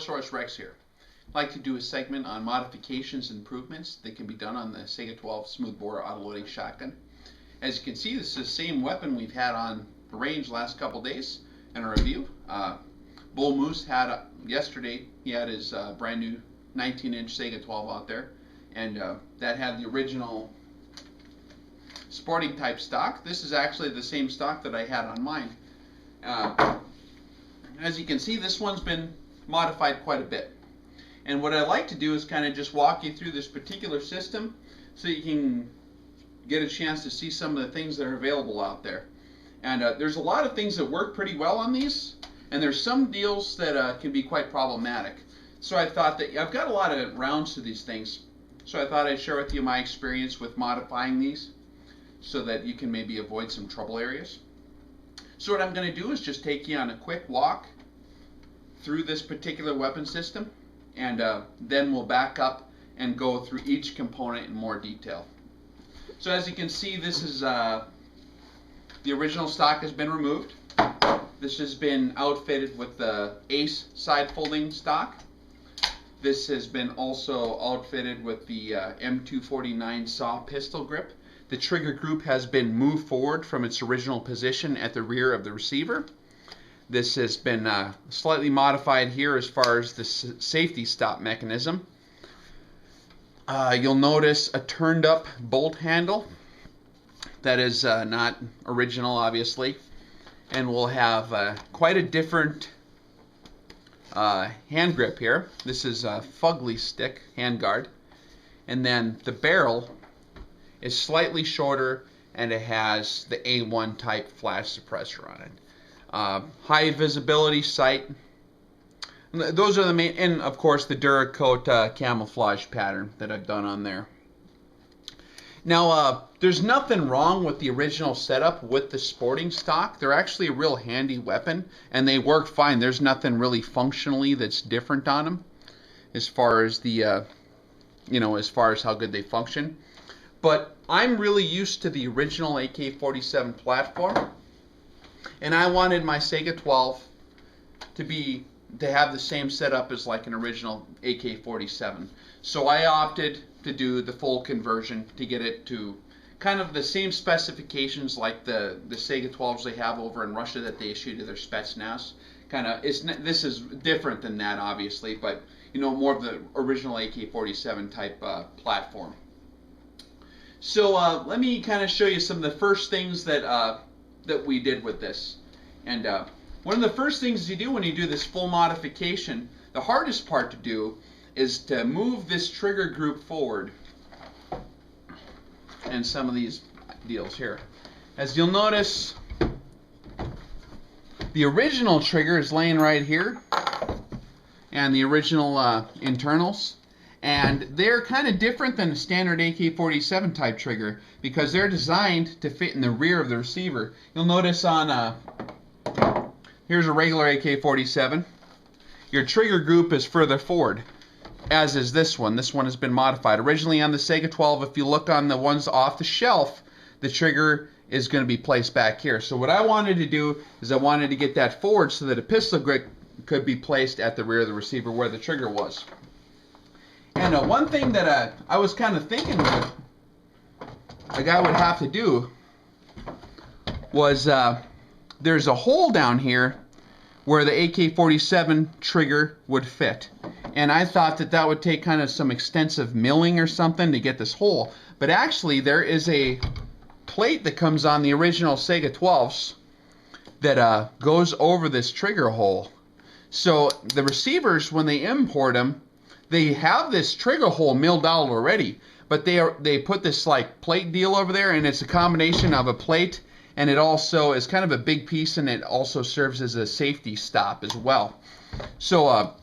TiborasaurusRex here. I'd like to do a segment on modifications and improvements that can be done on the Saiga 12 smoothbore autoloading shotgun. As you can see, this is the same weapon we've had on the range the last couple days in a review. Bull Moose had yesterday, he had his brand new 19-inch Saiga 12 out there, and that had the original sporting type stock. This is actually the same stock that I had on mine. As you can see, this one's been modified quite a bit. And what I like to do is kind of just walk you through this particular system so you can get a chance to see some of the things that are available out there. And there's a lot of things that work pretty well on these, and there's some deals that can be quite problematic. So I thought that I've got a lot of rounds to these things, so I thought I'd share with you my experience with modifying these so that you can maybe avoid some trouble areas. So what I'm going to do is just take you on a quick walk through this particular weapon system, and then we'll back up and go through each component in more detail. So as you can see, this is the original stock has been removed. This has been outfitted with the Ace side folding stock. This has been also outfitted with the M249 saw pistol grip. The trigger group has been moved forward from its original position at the rear of the receiver. This has been slightly modified here as far as the safety stop mechanism. You'll notice a turned up bolt handle. That is not original, obviously. And we'll have quite a different hand grip here. This is a fugly stick handguard. And then the barrel is slightly shorter, and it has the A1 type flash suppressor on it. High visibility sight. Those are the main, and of course the Duracoat camouflage pattern that I've done on there. Now there's nothing wrong with the original setup with the sporting stock. They're actually a real handy weapon, and they work fine. There's nothing really functionally that's different on them as far as the as far as how good they function. But I'm really used to the original AK-47 platform, and I wanted my Saiga 12 to have the same setup as like an original AK-47. So I opted to do the full conversion to get it to kind of the same specifications like the Saiga 12s they have over in Russia that they issue to their Spetsnaz. This is different than that, obviously, but more of the original AK-47 type platform. So let me kind of show you some of the first things that we did with this. And one of the first things you do when you do this full modification, the hardest part to do is to move this trigger group forward. And some of these deals here. As you'll notice, the original trigger is laying right here, and the original internals. And they're kind of different than a standard AK-47 type trigger because they're designed to fit in the rear of the receiver. You'll notice on here's a regular AK-47. Your trigger group is further forward, as is this one. This one has been modified. Originally on the Saiga 12, if you look on the ones off the shelf, the trigger is going to be placed back here. So what I wanted to do is I wanted to get that forward so that a pistol grip could be placed at the rear of the receiver where the trigger was. And one thing that I was kind of thinking that a guy would have to do was there's a hole down here where the AK-47 trigger would fit. And I thought that that would take kind of some extensive milling or something to get this hole. But actually there is a plate that comes on the original Saiga 12s that goes over this trigger hole. So the receivers, when they import them, they have this trigger hole milled out already, but they put this like plate deal over there, and it's a combination of a plate, and it also is kind of a big piece, and it also serves as a safety stop as well. So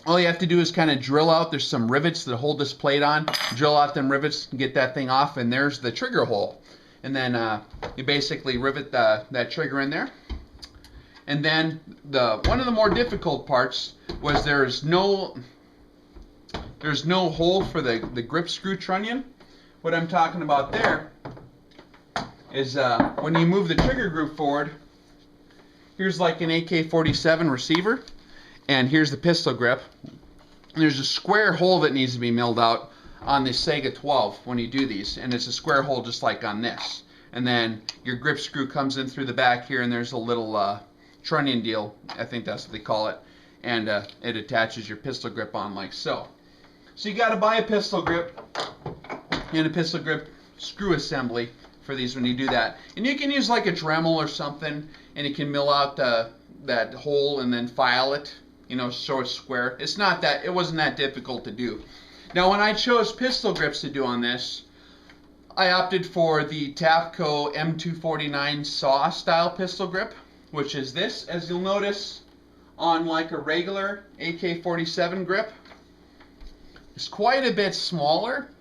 all you have to do is kind of drill out. There's some rivets that hold this plate on. Drill out them rivets and get that thing off, and there's the trigger hole. And then you basically rivet that trigger in there. And then one of the more difficult parts was there's no hole for the grip screw trunnion. What I'm talking about there is when you move the trigger group forward, here's like an AK-47 receiver, And here's the pistol grip. And there's a square hole that needs to be milled out on the Saiga 12 when you do these, and it's a square hole just like on this. And then your grip screw comes in through the back here, and there's a little trunnion deal, I think that's what they call it, and it attaches your pistol grip on like so. So you got to buy a pistol grip and a pistol grip screw assembly for these when you do that. And you can use like a Dremel or something, and you can mill out that hole and then file it, you know, so it's square. It wasn't that difficult to do. Now, when I chose pistol grips to do on this, I opted for the Tapco M249 saw style pistol grip, which is this, as you'll notice on like a regular AK-47 grip. It's quite a bit smaller,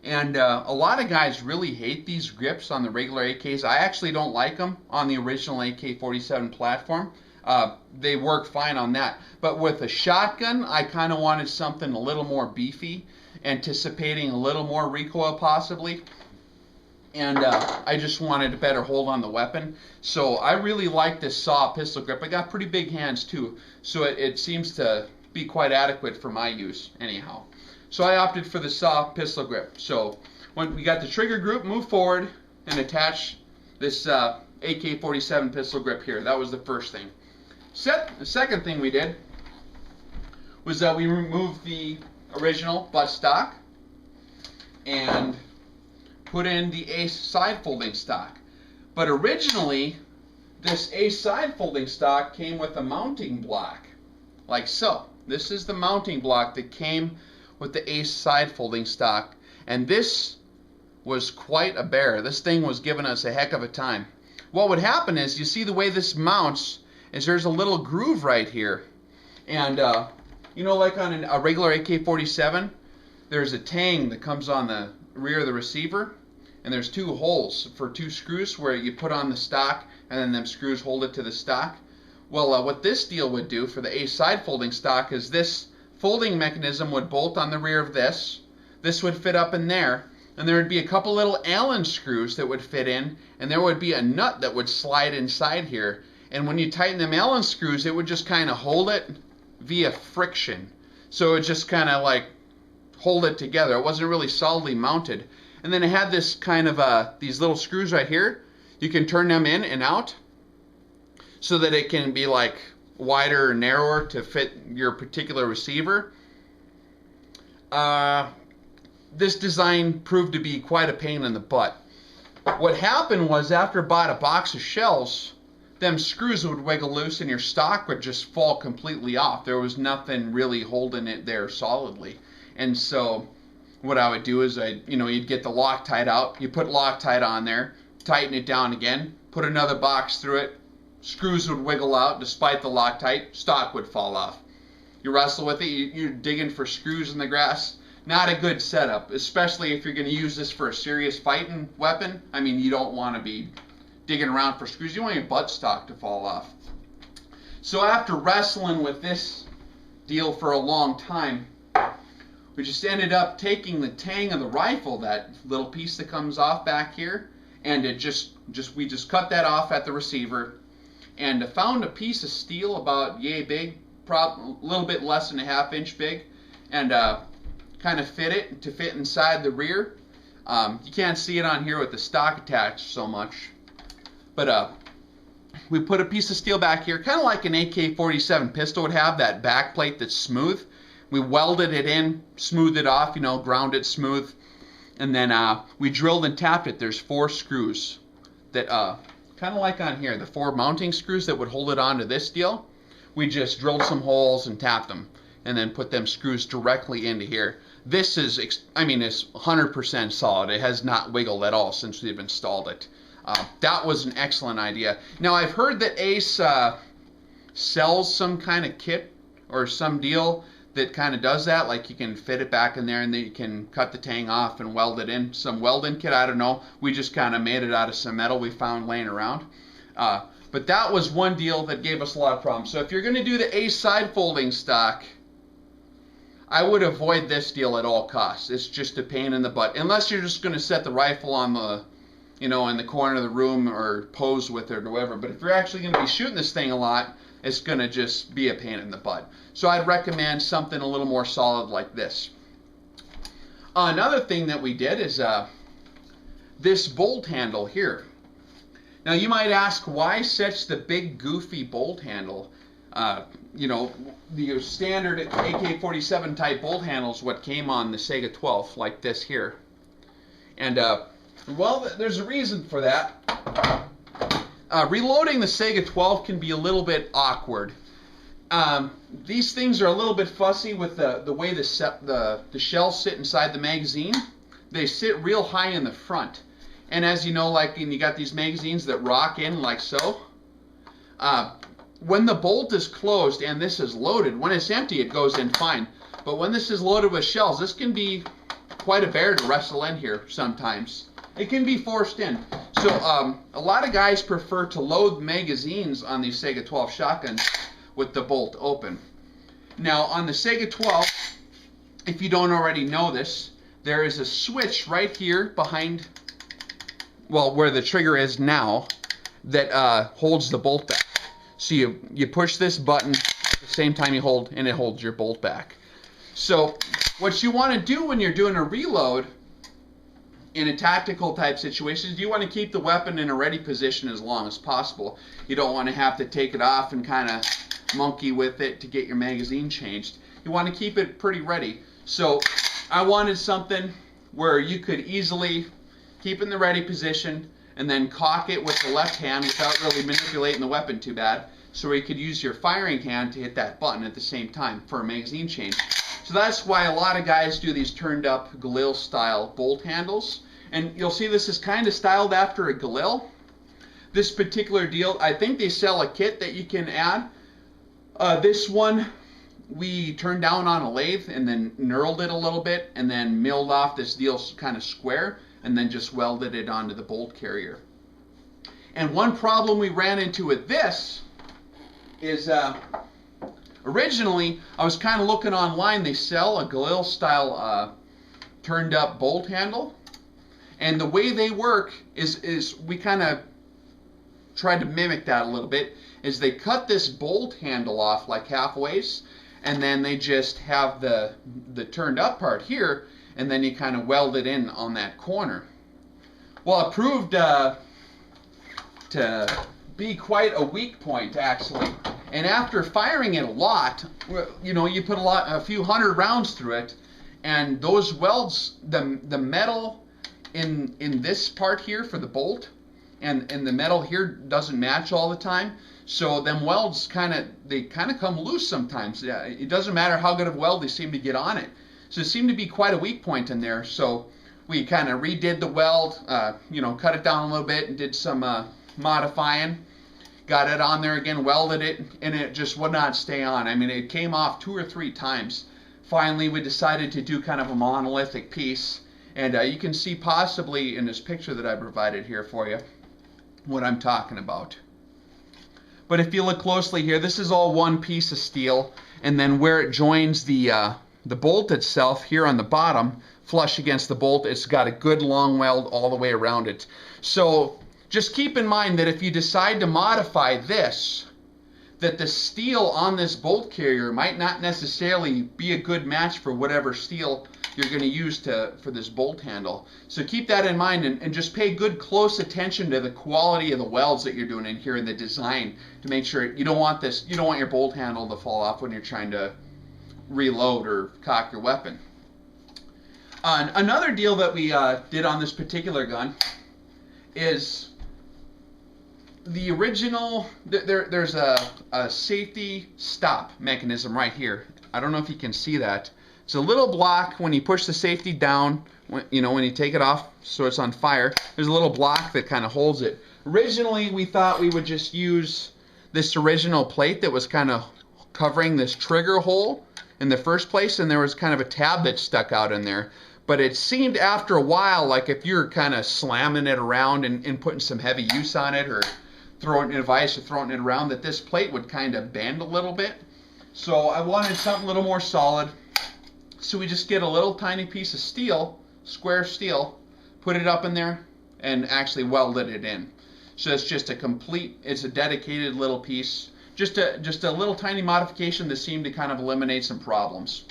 and a lot of guys really hate these grips on the regular AKs. I actually don't like them on the original AK-47 platform. They work fine on that. But with a shotgun, I kind of wanted something a little more beefy, anticipating a little more recoil possibly. And I just wanted a better hold on the weapon. So I really like this saw pistol grip. I got pretty big hands too, so it seems to be quite adequate for my use anyhow. So I opted for the saw pistol grip. So when we got the trigger group, move forward and attach this AK-47 pistol grip here. That was the first thing. The second thing we did was that we removed the original buttstock and put in the ace side folding stock. But originally, this ace side folding stock came with a mounting block, like so. This is the mounting block that came with the ace side folding stock, and this was quite a bear. This thing was giving us a heck of a time. What would happen is, you see the way this mounts, is there's a little groove right here. And, you know, like on a regular AK-47, there's a tang that comes on the rear of the receiver, and there's two holes for two screws where you put on the stock, and then them screws hold it to the stock. Well, what this deal would do for the ace side folding stock is this folding mechanism would bolt on the rear of this. This would fit up in there, and there would be a couple little Allen screws that would fit in, and there would be a nut that would slide inside here. And when you tighten them Allen screws, it would just kind of hold it via friction. So it would just kind of like hold it together. It wasn't really solidly mounted. And then it had this kind of these little screws right here. You can turn them in and out so that it can be like wider or narrower to fit your particular receiver. This design proved to be quite a pain in the butt. What happened was, after I bought a box of shells, them screws would wiggle loose and your stock would just fall completely off. There was nothing really holding it there solidly. And so what I would do is you'd get the Loctite out, you put Loctite on there, tighten it down again, put another box through it, screws would wiggle out despite the Loctite, stock would fall off. You wrestle with it, you're digging for screws in the grass. Not a good setup, especially if you're going to use this for a serious fighting weapon. I mean, you don't want to be digging around for screws. You want your buttstock to fall off. So after wrestling with this deal for a long time, we just ended up taking the tang of the rifle, that little piece that comes off back here, and we just cut that off at the receiver, and found a piece of steel about yay big, a little bit less than a ½ inch big, and kind of fit it to fit inside the rear. You can't see it on here with the stock attached so much, but we put a piece of steel back here, kind of like an AK-47 pistol would have, that back plate that's smooth. We welded it in, smoothed it off, ground it smooth, and then we drilled and tapped it. There's 4 screws that, kind of like on here, the 4 mounting screws that would hold it onto this deal. We just drilled some holes and tapped them, and then put them screws directly into here. This is, it's 100% solid. It has not wiggled at all since we've installed it. That was an excellent idea. Now, I've heard that Ace sells some kind of kit or some deal that kind of does that, like you can fit it back in there and then you can cut the tang off and weld it in. Some welding kit, I don't know. We just kind of made it out of some metal we found laying around. But that was one deal that gave us a lot of problems. So if you're going to do the Ace side folding stock, I would avoid this deal at all costs. It's just a pain in the butt. Unless you're just going to set the rifle on the, in the corner of the room or pose with it or whatever. But if you're actually going to be shooting this thing a lot, it's going to just be a pain in the butt. So I'd recommend something a little more solid like this. Another thing that we did is this bolt handle here. Now you might ask, why such the big goofy bolt handle? You know, the standard AK-47 type bolt handle is what came on the Saiga 12, like this here. And well, there's a reason for that. Reloading the Saiga 12 can be a little bit awkward. These things are a little bit fussy with the way the shells sit inside the magazine. They sit real high in the front. And as you know, like you got these magazines that rock in like so. When the bolt is closed and this is loaded, when it's empty it goes in fine. But when this is loaded with shells, this can be quite a bear to wrestle in here sometimes. It can be forced in. So a lot of guys prefer to load magazines on these Saiga 12 shotguns with the bolt open. Now on the Saiga 12, if you don't already know this, there is a switch right here behind, well, where the trigger is now, that holds the bolt back. So you push this button at the same time you hold, and it holds your bolt back. So what you want to do when you're doing a reload in a tactical type situation is you want to keep the weapon in a ready position as long as possible. You don't want to have to take it off and kind of monkey with it to get your magazine changed. You want to keep it pretty ready. So I wanted something where you could easily keep in the ready position and then cock it with the left hand without really manipulating the weapon too bad, so you could use your firing hand to hit that button at the same time for a magazine change. So that's why a lot of guys do these turned up Galil style bolt handles. And you'll see this is kind of styled after a Galil. This particular deal, I think they sell a kit that you can add. This one we turned down on a lathe and then knurled it a little bit and then milled off this deal kind of square and then just welded it onto the bolt carrier. And one problem we ran into with this is originally I was kind of looking online, they sell a Galil style turned up bolt handle, and the way they work is we kind of tried to mimic that a little bit, is they cut this bolt handle off like halfways, and then they just have the turned up part here, and then you kind of weld it in on that corner. Well, it proved to be quite a weak point actually. And after firing it a lot, you know, you put a few hundred rounds through it, and those welds, the metal in this part here for the bolt, and the metal here doesn't match all the time. So them welds kind of come loose sometimes. Yeah, it doesn't matter how good of weld they seem to get on it. So it seemed to be quite a weak point in there. So we kind of redid the weld, you know, cut it down a little bit and did some modifying. Got it on there again, welded it, and it just would not stay on. I mean, it came off 2 or 3 times. Finally, we decided to do kind of a monolithic piece. And you can see possibly in this picture that I provided here for you what I'm talking about. But if you look closely here, this is all one piece of steel, and then where it joins the bolt itself here on the bottom, flush against the bolt, it's got a good long weld all the way around it. So just keep in mind that if you decide to modify this, that the steel on this bolt carrier might not necessarily be a good match for whatever steel you're going to use for this bolt handle. So keep that in mind, and just pay good close attention to the quality of the welds that you're doing in here and the design to make sure you don't want your bolt handle to fall off when you're trying to reload or cock your weapon. Another deal that we did on this particular gun is the original, there's a safety stop mechanism right here. I don't know if you can see that. It's a little block when you push the safety down, when you take it off so it's on fire. There's a little block that kind of holds it. Originally, we thought we would just use this original plate that was kind of covering this trigger hole in the first place, and there was kind of a tab that stuck out in there. But it seemed after a while like if you're kind of slamming it around and putting some heavy use on it, or throwing it in a vise or throwing it around, that this plate would kind of bend a little bit. So I wanted something a little more solid. So we just get a little tiny piece of steel, square steel, put it up in there, and actually welded it in. So it's just it's a dedicated little piece just a little tiny modification that seemed to kind of eliminate some problems.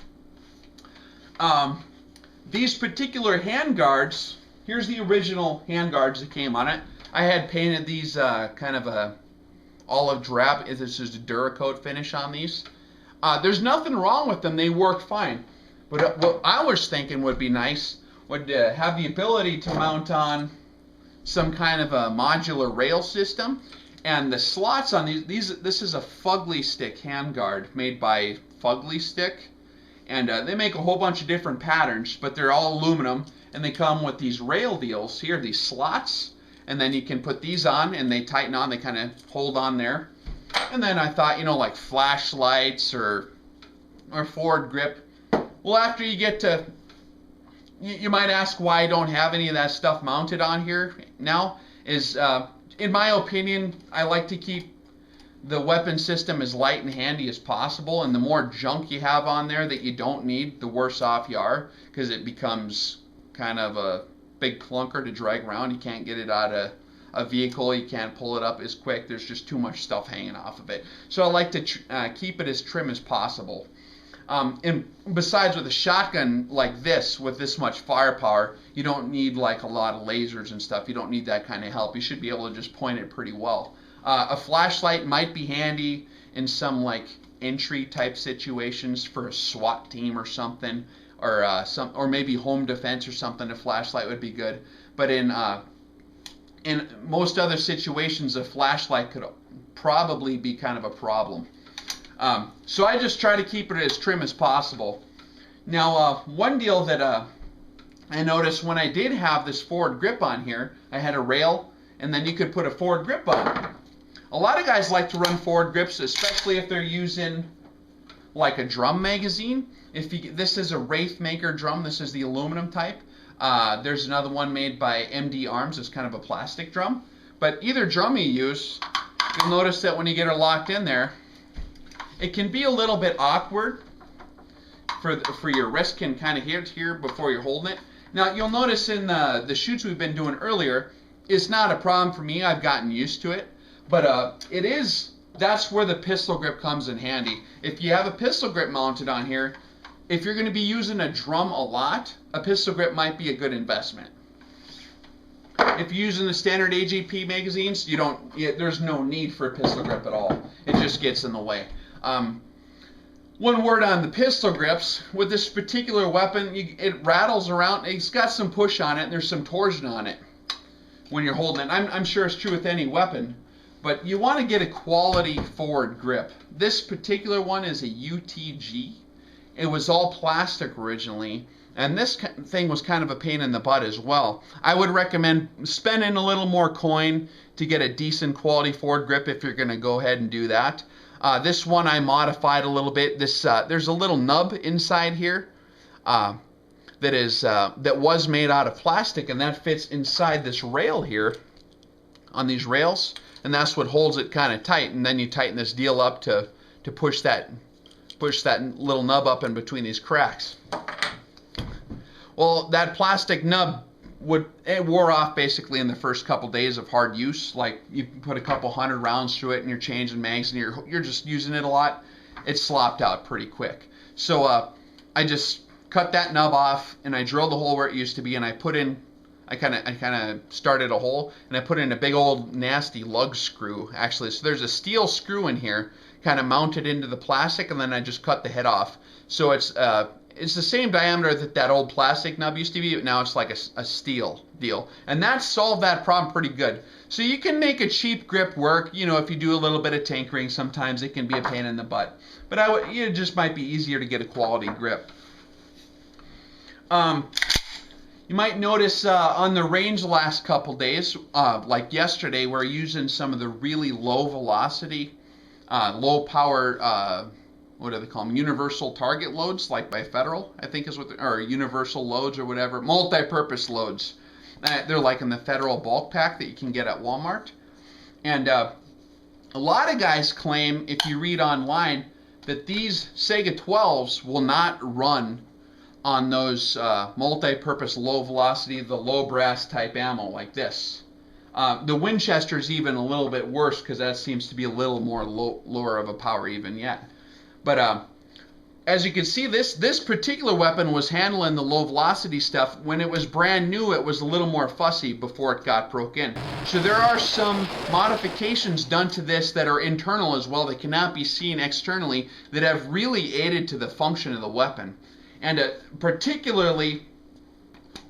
These particular handguards, here's the original handguards that came on it. I had painted these kind of a olive drab. This is a Duracoat finish on these. There's nothing wrong with them. They work fine. But what I was thinking would be nice would have the ability to mount on some kind of a modular rail system. And the slots on this is a Fugly Stick handguard made by Fugly Stick. And they make a whole bunch of different patterns, but they're all aluminum. And they come with these rail deals here, these slots. And then you can put these on, and they tighten on. They kind of hold on there. And then I thought, like flashlights or forward grip. Well, after you get to, you might ask why I don't have any of that stuff mounted on here now. Is in my opinion, I like to keep the weapon system as light and handy as possible. And the more junk you have on there that you don't need, the worse off you are, because it becomes kind of a big clunker to drag around. You can't get it out of a vehicle. You can't pull it up as quick. There's just too much stuff hanging off of it. So I like to keep it as trim as possible. And besides, with a shotgun like this, with this much firepower, you don't need like a lot of lasers and stuff. You don't need that kind of help. You should be able to just point it pretty well. A flashlight might be handy in some like entry type situations for a SWAT team or something, or maybe home defense or something. A flashlight would be good. But in most other situations, a flashlight could probably be kind of a problem. So I just try to keep it as trim as possible. Now, one deal that I noticed when I did have this forward grip on here, I had a rail, and then you could put a forward grip on. A lot of guys like to run forward grips, especially if they're using like a drum magazine. This is a Wraith Maker drum. This is the aluminum type. There's another one made by MD Arms. It's kind of a plastic drum. But either drum you use, you'll notice that when you get her locked in there, it can be a little bit awkward for your wrist can kind of hit here before you're holding it. Now, you'll notice in the shoots we've been doing earlier, it's not a problem for me. I've gotten used to it. But that's where the pistol grip comes in handy. If you have a pistol grip mounted on here, if you're going to be using a drum a lot, a pistol grip might be a good investment. If you're using the standard AGP magazines, there's no need for a pistol grip at all. It just gets in the way. One word on the pistol grips. With this particular weapon, it rattles around. It's got some push on it, and there's some torsion on it when you're holding it. I'm sure it's true with any weapon. But you want to get a quality forward grip. This particular one is a UTG. It was all plastic originally, and this thing was kind of a pain in the butt as well. I would recommend spending a little more coin to get a decent quality forward grip if you're going to go ahead and do that. This one I modified a little bit. There's a little nub inside here that was made out of plastic, and that fits inside this rail here on these rails. And that's what holds it kind of tight, and then you tighten this deal up to push that little nub up in between these cracks. Well, that plastic nub wore off basically in the first couple days of hard use. Like you put a couple 100 rounds through it, and you're changing mags, and you're just using it a lot. It slopped out pretty quick. So I just cut that nub off, and I drilled the hole where it used to be, and I kind of started a hole, and I put in a big old nasty lug screw, actually. So there's a steel screw in here, kind of mounted into the plastic, and then I just cut the head off. So it's the same diameter that old plastic nub used to be, but now it's like a steel deal. And that solved that problem pretty good. So you can make a cheap grip work. If you do a little bit of tinkering, sometimes it can be a pain in the butt. But it just might be easier to get a quality grip. You might notice on the range the last couple days, like yesterday, we're using some of the really low velocity, low power, what do they call them, universal target loads, like by Federal, I think is what, or universal loads or whatever, multi-purpose loads. They're like in the Federal bulk pack that you can get at Walmart. And a lot of guys claim, if you read online, that these Saiga 12s will not run on those multi-purpose low velocity, the low brass type ammo like this. The Winchester is even a little bit worse because that seems to be a little more lower of a power even yet. But as you can see, this particular weapon was handling the low velocity stuff. When it was brand new, it was a little more fussy before it got broke in. So there are some modifications done to this that are internal as well, that cannot be seen externally, that have really aided to the function of the weapon. And particularly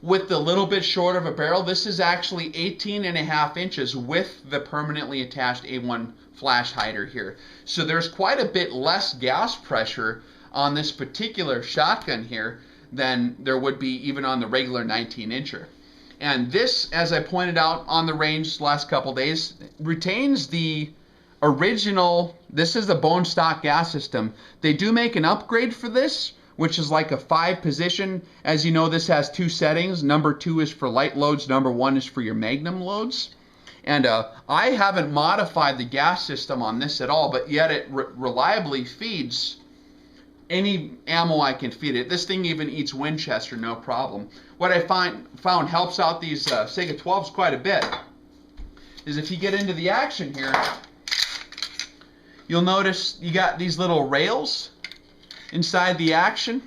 with the little bit short of a barrel, this is actually 18.5 inches with the permanently attached A1 flash hider here. So there's quite a bit less gas pressure on this particular shotgun here than there would be even on the regular 19-incher. And this, as I pointed out on the range the last couple days, retains the original. This is the bone stock gas system. They do make an upgrade for this, which is like a 5-position. As you know, this has 2 settings. Number 2 is for light loads. Number 1 is for your magnum loads. And I haven't modified the gas system on this at all, but yet it reliably feeds any ammo I can feed it. This thing even eats Winchester, no problem. What I found helps out these Saiga 12s quite a bit is if you get into the action here, you'll notice you got these little rails inside the action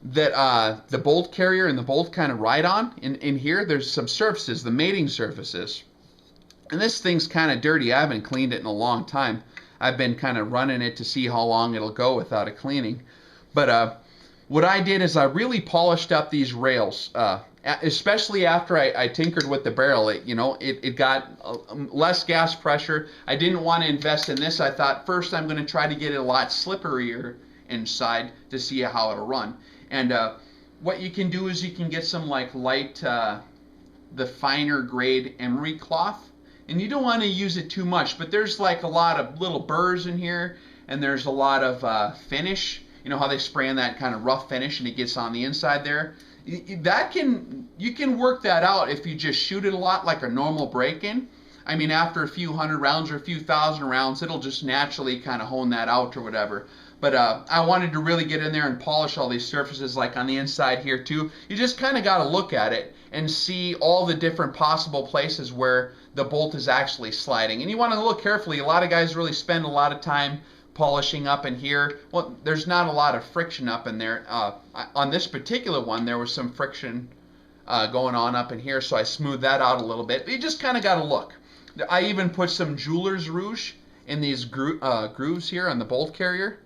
that the bolt carrier and the bolt kind of ride on. In here, there's some surfaces, the mating surfaces. And this thing's kind of dirty. I haven't cleaned it in a long time. I've been kind of running it to see how long it'll go without a cleaning. But what I did is I really polished up these rails, especially after I tinkered with the barrel. It got less gas pressure. I didn't want to invest in this. I thought first I'm going to try to get it a lot slipperier inside to see how it'll run. And what you can do is you can get some like light, the finer grade emery cloth. And you don't want to use it too much, but there's like a lot of little burrs in here, and there's a lot of finish. You know how they spray in that kind of rough finish and it gets on the inside there? You can work that out if you just shoot it a lot like a normal break-in. I mean, after a few hundred rounds or a few thousand rounds, it'll just naturally kind of hone that out or whatever. But I wanted to really get in there and polish all these surfaces, like on the inside here too. You just kind of got to look at it and see all the different possible places where the bolt is actually sliding. And you want to look carefully. A lot of guys really spend a lot of time polishing up in here. Well, there's not a lot of friction up in there. On this particular one, there was some friction going on up in here, so I smoothed that out a little bit. But you just kind of got to look. I even put some jeweler's rouge in these grooves here on the bolt carrier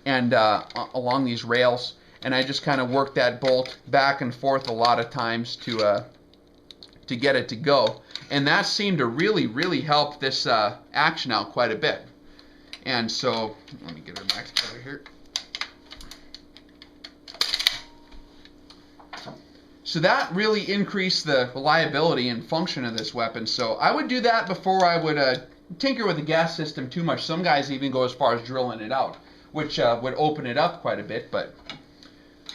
and along these rails, and I just kind of worked that bolt back and forth a lot of times to get it to go, and that seemed to really help this action out quite a bit. And so let me get her back together here. So that really increased the reliability and function of this weapon. So I would do that before I would tinker with the gas system too much. Some guys even go as far as drilling it out, which would open it up quite a bit. But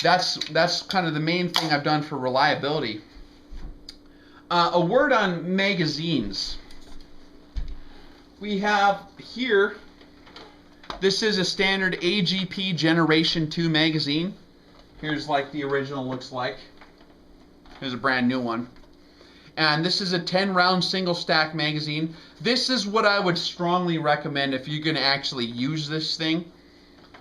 that's kind of the main thing I've done for reliability. A word on magazines. We have here, this is a standard AGP Generation 2 magazine. Here's like the original looks like. Here's a brand new one. And this is a 10-round single stack magazine. This is what I would strongly recommend if you're going to actually use this thing.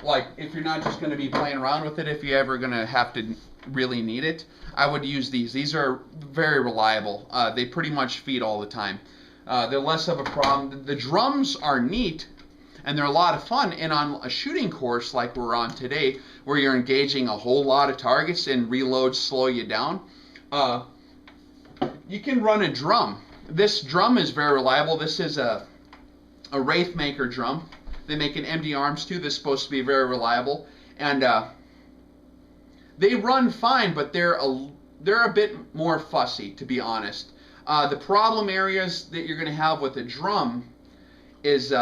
Like, if you're not just going to be playing around with it, if you're ever going to have to really need it, I would use these. These are very reliable. They pretty much feed all the time. They're less of a problem. The drums are neat, and they're a lot of fun. And on a shooting course like we're on today, where you're engaging a whole lot of targets and reloads slow you down, you can run a drum. This drum is very reliable. This is a Wraithmaker drum. They make an MD arms too. This is supposed to be very reliable, and they run fine, but they're a bit more fussy, to be honest. The problem areas that you're going to have with a drum is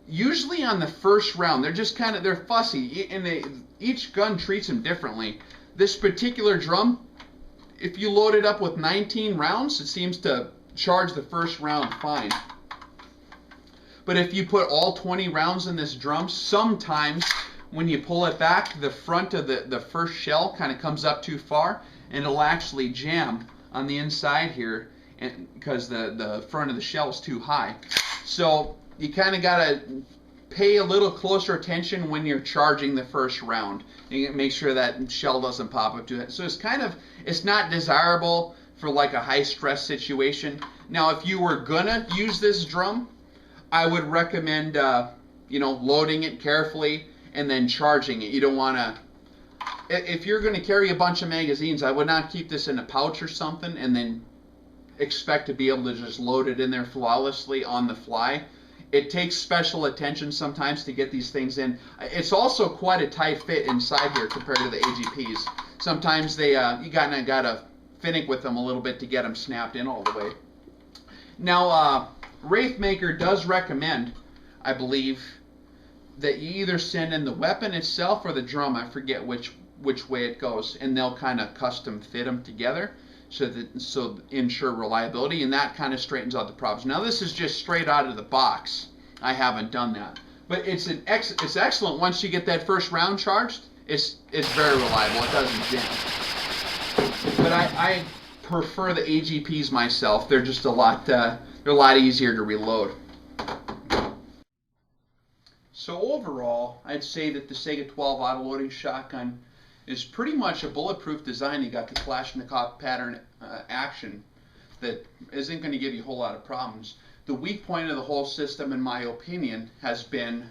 usually on the first round. They're fussy, and each gun treats them differently. This particular drum, if you load it up with 19 rounds, it seems to charge the first round fine. But if you put all 20 rounds in this drum, sometimes when you pull it back, the front of the first shell kind of comes up too far, and it'll actually jam on the inside here, and because the front of the shell is too high. So you kind of got to pay a little closer attention when you're charging the first round. You make sure that shell doesn't pop up to it. So it's not desirable for like a high stress situation. Now, if you were gonna use this drum, I would recommend loading it carefully and then charging it. You don't want to. If you're going to carry a bunch of magazines, I would not keep this in a pouch or something and then expect to be able to just load it in there flawlessly on the fly. It takes special attention sometimes to get these things in. It's also quite a tight fit inside here compared to the AGPs. Sometimes they you kind of got to finick with them a little bit to get them snapped in all the way. Now, Wraithmaker does recommend, I believe, that you either send in the weapon itself or the drum. I forget which way it goes, and they'll kind of custom fit them together so ensure reliability, and that kind of straightens out the problems. Now, this is just straight out of the box. I haven't done that, but it's excellent once you get that first round charged. It's very reliable. It doesn't jam. But I prefer the AGPs myself. They're just a lot easier to reload. So overall, I'd say that the Saiga 12 autoloading shotgun is pretty much a bulletproof design. You got the Kalashnikov pattern action that isn't going to give you a whole lot of problems. The weak point of the whole system, in my opinion, has been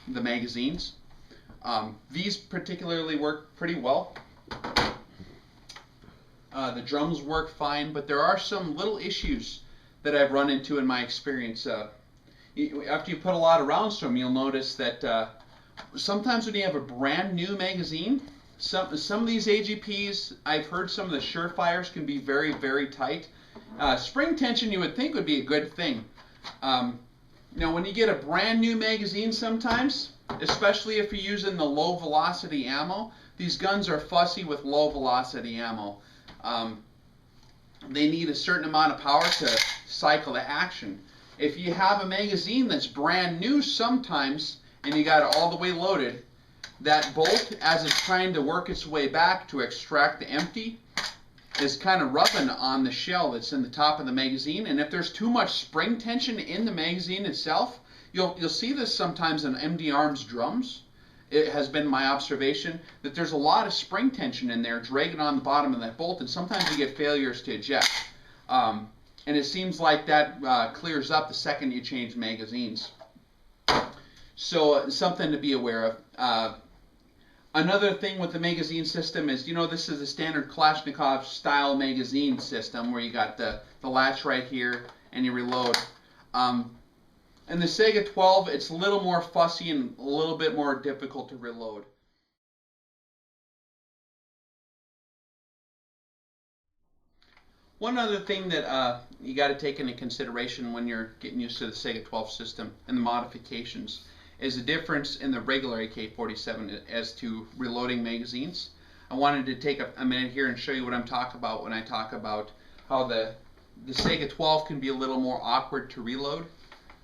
the magazines. These particularly work pretty well. The drums work fine, but there are some little issues that I've run into in my experience. After you put a lot of rounds to them, you'll notice that sometimes when you have a brand new magazine, some of these AGPs, I've heard some of the Surefires can be very, very tight. Spring tension you would think would be a good thing. Now when you get a brand new magazine sometimes, especially if you're using the low velocity ammo, these guns are fussy with low velocity ammo. They need a certain amount of power to cycle the action. If you have a magazine that's brand new sometimes, and you got it all the way loaded, that bolt, as it's trying to work its way back to extract the empty, is kind of rubbing on the shell that's in the top of the magazine. And if there's too much spring tension in the magazine itself, you'll see this sometimes in MD Arms drums. It has been my observation that there's a lot of spring tension in there dragging on the bottom of that bolt, and sometimes you get failures to eject. And it seems like that clears up the second you change magazines. So something to be aware of. Another thing with the magazine system is, this is a standard Kalashnikov style magazine system where you got the latch right here and you reload. And the Saiga 12, it's a little more fussy and a little bit more difficult to reload. One other thing that you got to take into consideration when you're getting used to the Saiga 12 system and the modifications is the difference in the regular AK-47 as to reloading magazines. I wanted to take a minute here and show you what I'm talking about when I talk about how the Saiga 12 can be a little more awkward to reload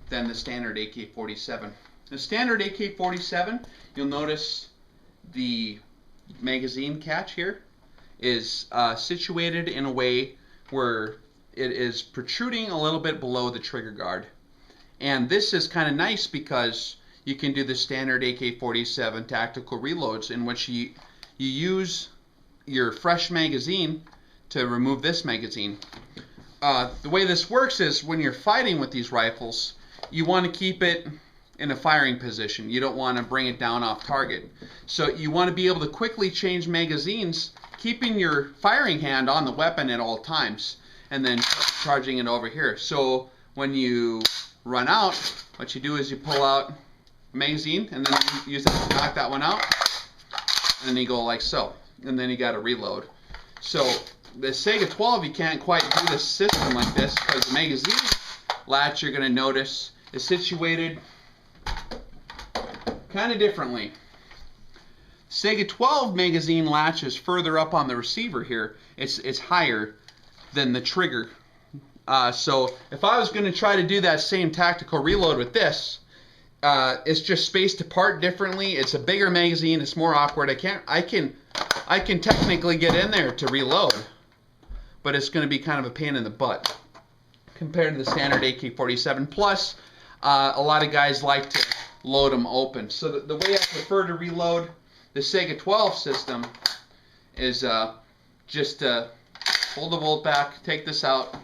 than the standard AK-47. The standard AK-47, you'll notice the magazine catch here is situated in a way where it is protruding a little bit below the trigger guard. And this is kind of nice because you can do the standard AK-47 tactical reloads in which you use your fresh magazine to remove this magazine. The way this works is when you're fighting with these rifles, you want to keep it in a firing position. You don't want to bring it down off target. So you want to be able to quickly change magazines, keeping your firing hand on the weapon at all times, and then charging it over here. So when you run out, what you do is you pull out a magazine, and then you use that to knock that one out, and then you go like so. And then you got to reload. So the Saiga 12, you can't quite do this system like this because the magazine latch, you're going to notice, is situated kind of differently. Saiga 12 magazine latch is further up on the receiver here. It's higher than the trigger. So if I was going to try to do that same tactical reload with this, it's just spaced apart differently. It's a bigger magazine. It's more awkward. I can technically get in there to reload, but it's going to be kind of a pain in the butt compared to the standard AK-47. Plus, a lot of guys like to load them open. So the way I prefer to reload the Saiga 12 system is just hold the bolt back, take this out,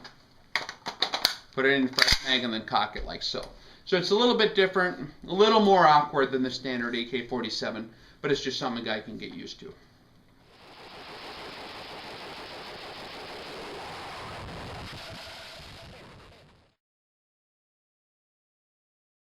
put it in a fresh mag, and then cock it like so. So it's a little bit different, a little more awkward than the standard AK-47, but it's just something a guy can get used to.